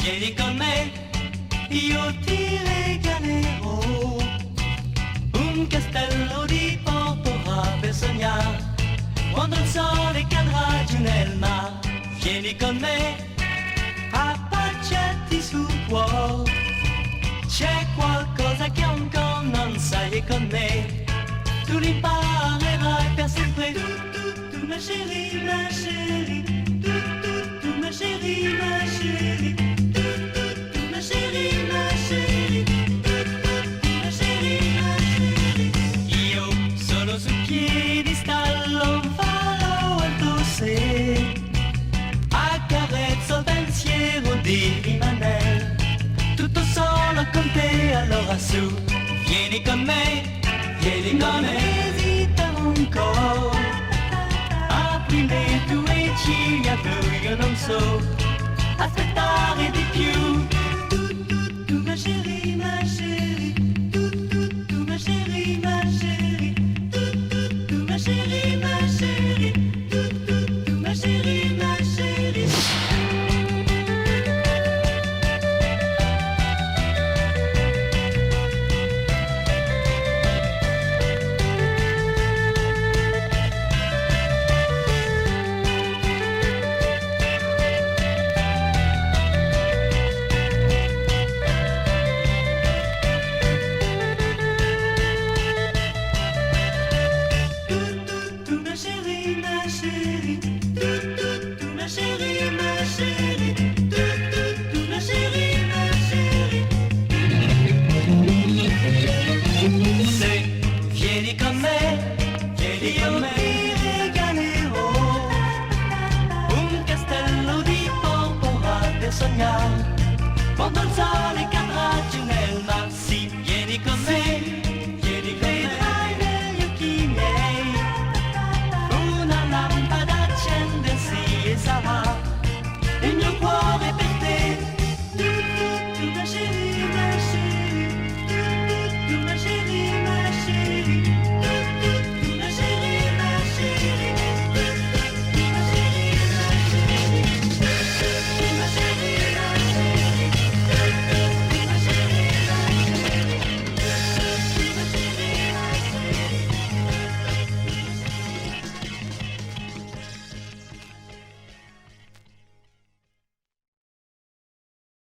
vieni con me, io ti regalerò un castello di porpora per sognare quando il sole cadrà giù nel mare. Vieni con me, appoggiati sul cuore, c'è qualcosa che ancora non sai e con me tu l'imparerai per sempre. Tu, ma chérie, ma chérie, tu, ma chérie, ma chérie, tu, ma chérie, ma chérie, ma chérie, ma chérie. Io sono su piedistallo, farò alto se accarezzo il pensiero di rimanere tutto solo con te, allora su, vieni con me. Vieni con me, esita ancora, apri le tue ciglia, io non so aspettare di più. Tu, ma chérie, ma chérie, tu, ma chérie, ma chérie, tu, ma chérie, ma chérie, tu, ma chérie, ma chérie. Quando il sole cadrà giù nel mar, sì, vieni con me,